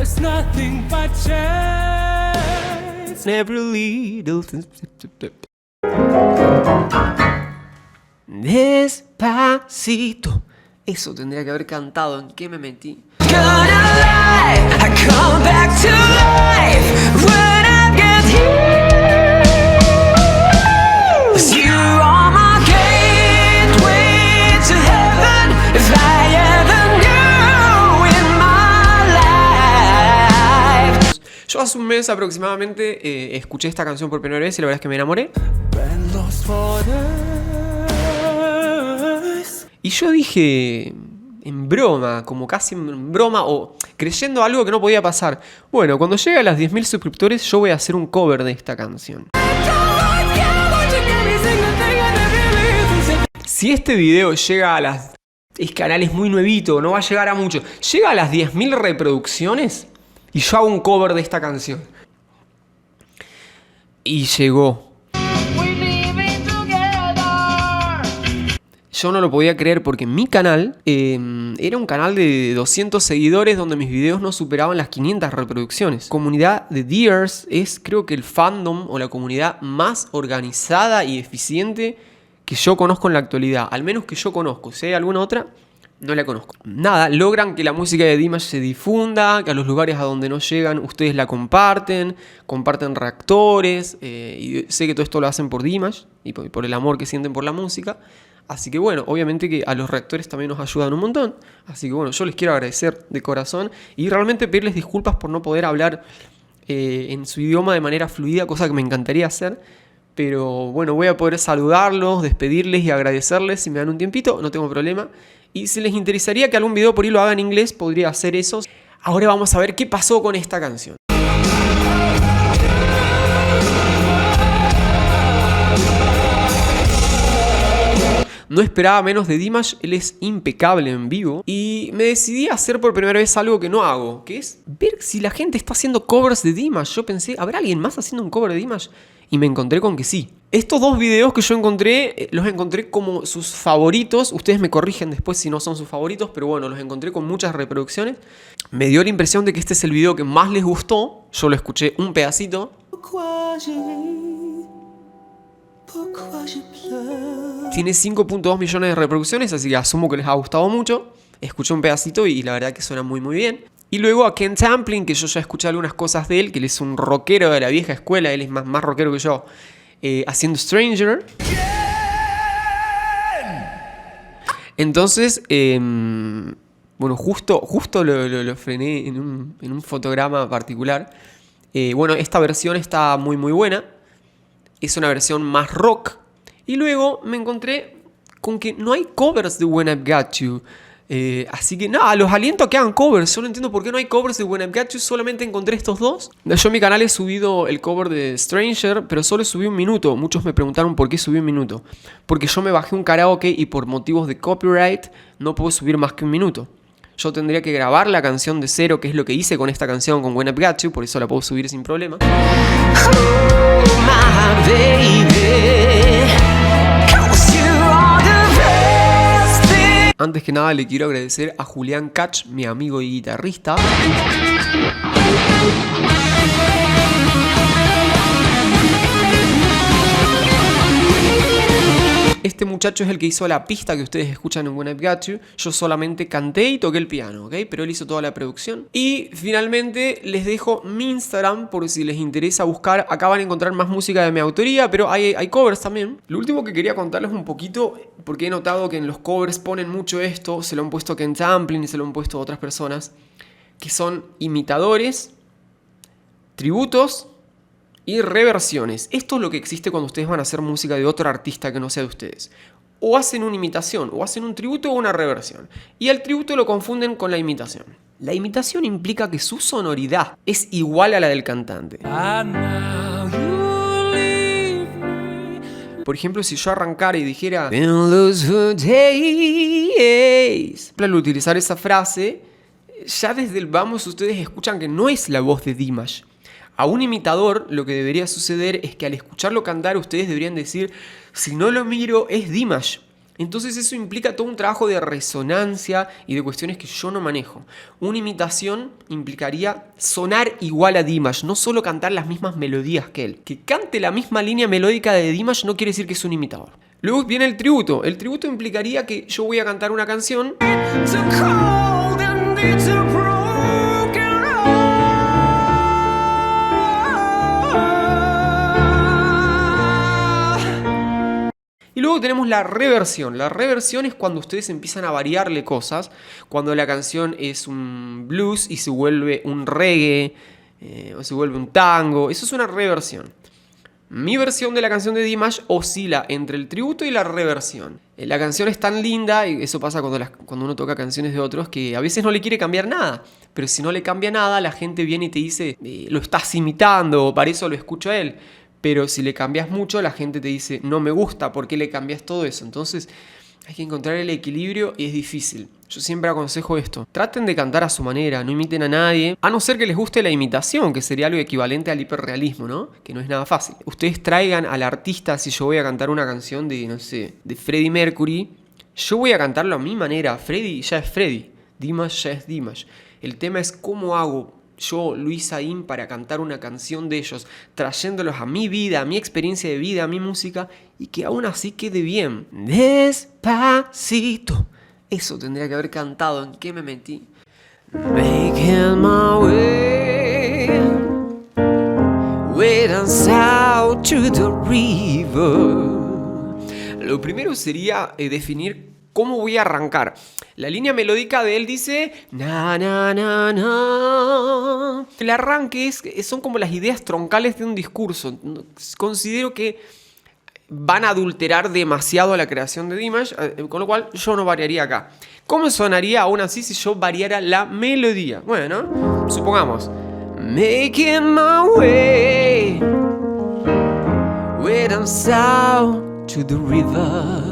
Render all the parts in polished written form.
There's nothing but chance. Every little despacito. Eso tendría que haber cantado. ¿En qué me metí? Gonna lie, I come back to life when I get here. 'Cause you are my gateway to heaven. If I ever knew in my life. Yo hace un mes aproximadamente escuché esta canción por primera vez y la verdad es que me enamoré. Y yo dije, en broma, como casi en broma o creyendo algo que no podía pasar. Bueno, cuando llegue a las 10.000 suscriptores yo voy a hacer un cover de esta canción. Si este video llega a las... Este canal es muy nuevito, no va a llegar a mucho. Llega a las 10.000 reproducciones y yo hago un cover de esta canción. Y llegó. Yo no lo podía creer porque mi canal era un canal de 200 seguidores donde mis videos no superaban las 500 reproducciones. La comunidad de Dears es, creo que, el fandom o la comunidad más organizada y eficiente que yo conozco en la actualidad. Al menos que yo conozco. Si hay alguna otra, no la conozco. Nada, logran que la música de Dimash se difunda, que a los lugares a donde no llegan ustedes la comparten reactores. Y sé que todo esto lo hacen por Dimash y por el amor que sienten por la música. Así que bueno, obviamente que a los reactores también nos ayudan un montón. Así que bueno, yo les quiero agradecer de corazón y realmente pedirles disculpas por no poder hablar en su idioma de manera fluida, cosa que me encantaría hacer. Pero bueno, voy a poder saludarlos, despedirles y agradecerles si me dan un tiempito, no tengo problema. Y si les interesaría que algún video por ahí lo haga en inglés, podría hacer eso. Ahora vamos a ver qué pasó con esta canción. No esperaba menos de Dimash, él es impecable en vivo. Y me decidí a hacer por primera vez algo que no hago, que es ver si la gente está haciendo covers de Dimash. Yo pensé, ¿habrá alguien más haciendo un cover de Dimash? Y me encontré con que sí. Estos dos videos que yo encontré, los encontré como sus favoritos. Ustedes me corrigen después si no son sus favoritos, pero bueno, los encontré con muchas reproducciones. Me dio la impresión de que este es el video que más les gustó. Yo lo escuché un pedacito. Tiene 5.2 millones de reproducciones, así que asumo que les ha gustado mucho. Escuché un pedacito y la verdad que suena muy muy bien. Y luego a Ken Tamplin, que yo ya escuché algunas cosas de él, que él es un rockero de la vieja escuela, él es más rockero que yo, haciendo Stranger. Entonces, bueno, justo lo frené en un fotograma particular. Bueno, esta versión está muy muy buena. Es una versión más rock. Y luego me encontré con que no hay covers de When I've Got You. Así que nada, los aliento a que hagan covers. Yo no entiendo por qué no hay covers de When I've Got You. Solamente encontré estos dos. Yo en mi canal he subido el cover de Stranger, pero solo subí 1 minuto. Muchos me preguntaron por qué subí 1 minuto. Porque yo me bajé un karaoke y por motivos de copyright no puedo subir más que 1 minuto. Yo tendría que grabar la canción de cero, que es lo que hice con esta canción, con When I've Got You. Por eso la puedo subir sin problema. Oh, my baby. Antes que nada le quiero agradecer a Julián Cach, mi amigo y guitarrista. Este muchacho es el que hizo la pista que ustedes escuchan en When I've Got You. Yo solamente canté y toqué el piano, ¿ok? Pero él hizo toda la producción. Y finalmente les dejo mi Instagram por si les interesa buscar. Acá van a encontrar más música de mi autoría, pero hay covers también. Lo último que quería contarles un poquito, porque he notado que en los covers ponen mucho esto. Se lo han puesto a Ken Tamplin y se lo han puesto a otras personas. Que son imitadores, tributos y reversiones. Esto es lo que existe cuando ustedes van a hacer música de otro artista que no sea de ustedes. O hacen una imitación, o hacen un tributo o una reversión. Y el tributo lo confunden con la imitación. La imitación implica que su sonoridad es igual a la del cantante. Por ejemplo, si yo arrancara y dijera al utilizar esa frase, ya desde el vamos ustedes escuchan que no es la voz de Dimash. A un imitador lo que debería suceder es que al escucharlo cantar ustedes deberían decir, si no lo miro es Dimash. Entonces eso implica todo un trabajo de resonancia y de cuestiones que yo no manejo. Una imitación implicaría sonar igual a Dimash, no solo cantar las mismas melodías que él. Que cante la misma línea melódica de Dimash no quiere decir que es un imitador. Luego viene el tributo. El tributo implicaría que yo voy a cantar una canción y luego tenemos la reversión. La reversión es cuando ustedes empiezan a variarle cosas. Cuando la canción es un blues y se vuelve un reggae, o se vuelve un tango. Eso es una reversión. Mi versión de la canción de Dimash oscila entre el tributo y la reversión. La canción es tan linda, y eso pasa cuando uno toca canciones de otros, que a veces no le quiere cambiar nada. Pero si no le cambia nada, la gente viene y te dice, lo estás imitando, o para eso lo escucho a él. Pero si le cambias mucho, la gente te dice, no me gusta, ¿por qué le cambias todo eso? Entonces hay que encontrar el equilibrio y es difícil. Yo siempre aconsejo esto. Traten de cantar a su manera, no imiten a nadie, a no ser que les guste la imitación, que sería algo equivalente al hiperrealismo, ¿no? Que no es nada fácil. Ustedes traigan al artista, si yo voy a cantar una canción de, no sé, de Freddie Mercury, yo voy a cantarlo a mi manera. Freddie ya es Freddie, Dimash ya es Dimash. El tema es cómo hago yo, Luis Saín, para cantar una canción de ellos, trayéndolos a mi vida, a mi experiencia de vida, a mi música, y que aún así quede bien. Despacito. Eso tendría que haber cantado. ¿En qué me metí? Making my way down south to the river. Lo primero sería definir cómo voy a arrancar. La línea melódica de él dice na na na na. El arranque son como las ideas troncales de un discurso. Considero que van a adulterar demasiado la creación de Dimash, con lo cual yo no variaría acá. ¿Cómo sonaría aún así si yo variara la melodía? Bueno, supongamos making my way down south to the river.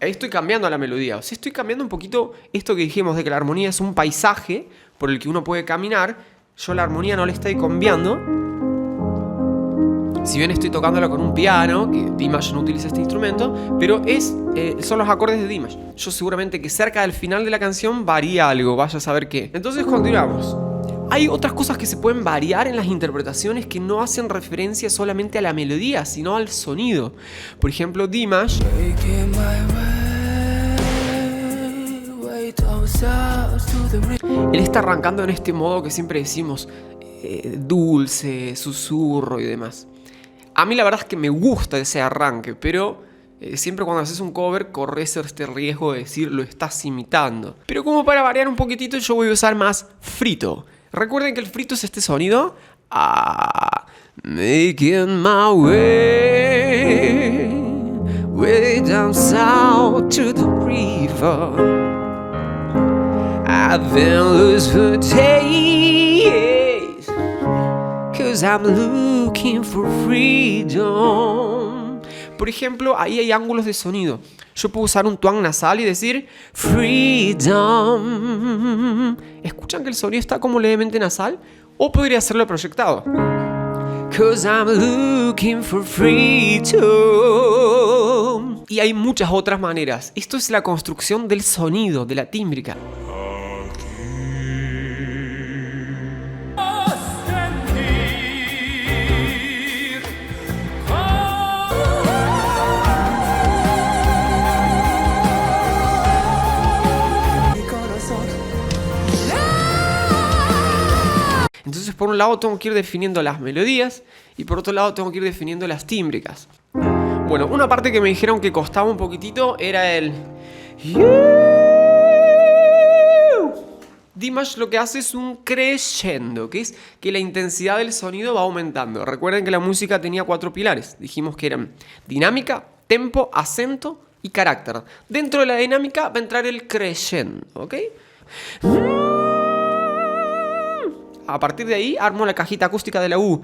Ahí estoy cambiando la melodía. O sea, estoy cambiando un poquito esto que dijimos de que la armonía es un paisaje por el que uno puede caminar. Yo la armonía no le estoy cambiando. Si bien estoy tocándola con un piano, que Dimash no utiliza este instrumento, pero son los acordes de Dimash. Yo seguramente que cerca del final de la canción varía algo, vaya a saber qué. Entonces continuamos. Hay otras cosas que se pueden variar en las interpretaciones que no hacen referencia solamente a la melodía, sino al sonido. Por ejemplo, Dimash él está arrancando en este modo que siempre decimos dulce, susurro y demás. A mí la verdad es que me gusta ese arranque, pero siempre cuando haces un cover corres este riesgo de decir lo estás imitando. Pero como para variar un poquitito yo voy a usar más frito. Recuerden que el frito es este sonido. Making my way down south to the river. I've been loose for days, 'cause I'm looking for freedom. Por ejemplo, ahí hay ángulos de sonido. Yo puedo usar un twang nasal y decir freedom. ¿Escuchan que el sonido está como levemente nasal? O podría hacerlo proyectado. 'Cause I'm looking for freedom. Y hay muchas otras maneras. Esto es la construcción del sonido, de la tímbrica. Entonces, por un lado tengo que ir definiendo las melodías y por otro lado tengo que ir definiendo las tímbricas. Bueno, una parte que me dijeron que costaba un poquitito era el Dimash lo que hace es un crescendo, que es que la intensidad del sonido va aumentando. Recuerden que la música tenía 4 pilares. Dijimos que eran dinámica, tempo, acento y carácter. Dentro de la dinámica va a entrar el crescendo, ¿ok? A partir de ahí armo la cajita acústica de la U.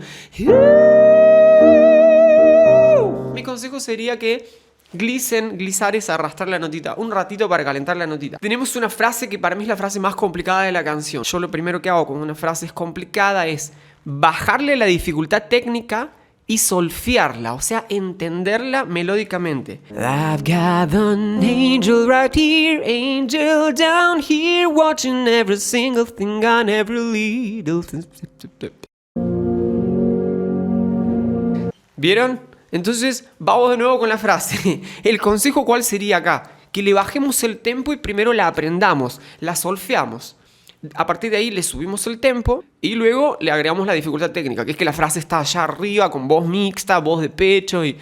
Mi consejo sería que glissar es arrastrar la notita un ratito para calentar la notita. Tenemos una frase que para mí es la frase más complicada de la canción. Yo lo primero que hago cuando una frase es complicada es bajarle la dificultad técnica y solfearla, o sea, entenderla melódicamente. I've got an angel right here, angel down here, watching every single thing on every little thing. ¿Vieron? Entonces, vamos de nuevo con la frase. ¿El consejo cuál sería acá? Que le bajemos el tempo y primero la aprendamos, la solfeamos. A partir de ahí le subimos el tempo y luego le agregamos la dificultad técnica, que es que la frase está allá arriba con voz mixta, voz de pecho y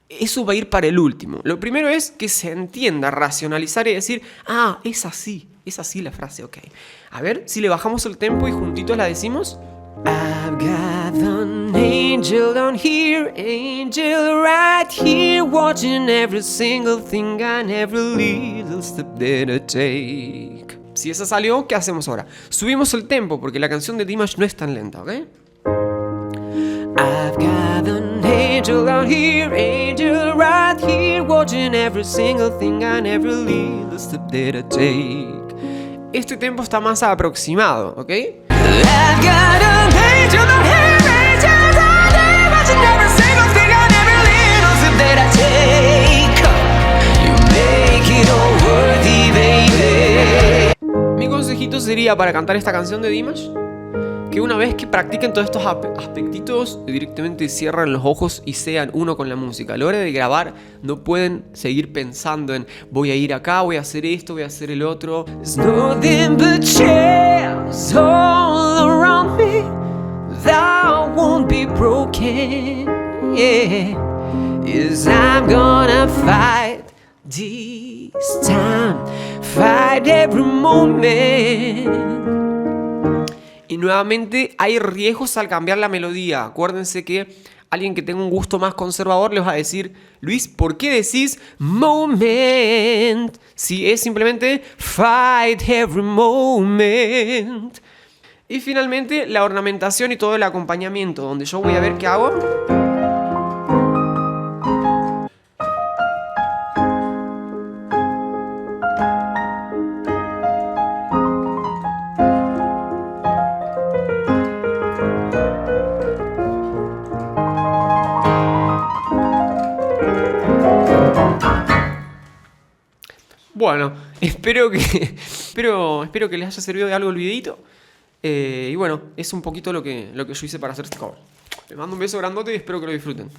eso va a ir para el último. Lo primero es que se entienda, racionalizar y decir, ah, es así la frase, ok. A ver, si le bajamos el tempo y juntitos la decimos. I've got an angel down here, angel right here, watching every single thing and every little step that I take. Si esa salió, ¿qué hacemos ahora? Subimos el tempo porque la canción de Dimash no es tan lenta, ¿ok? I've got an angel down here, angel right here, watching every single thing and every little step that I take. Este tempo está más aproximado, ¿ok? I've got an angel down here, angel right here, watching every single thing and every little step that I take. You make it all worthy, baby. Mi consejito sería para cantar esta canción de Dimash que una vez que practiquen todos estos aspectitos, directamente cierren los ojos y sean uno con la música. A la hora de grabar no pueden seguir pensando en voy a ir acá, voy a hacer esto, voy a hacer el otro. There's nothing but chairs all around me that won't be broken. Yeah, yes, I'm gonna fight this time, fight every moment. Y nuevamente hay riesgos al cambiar la melodía. Acuérdense que alguien que tenga un gusto más conservador les va a decir, Luis, ¿por qué decís moment? Si es simplemente fight every moment. Y finalmente la ornamentación y todo el acompañamiento, donde yo voy a ver qué hago. Bueno, espero que les haya servido de algo el videito. Y bueno, es un poquito lo que yo hice para hacer este cover. Les mando un beso grandote y espero que lo disfruten.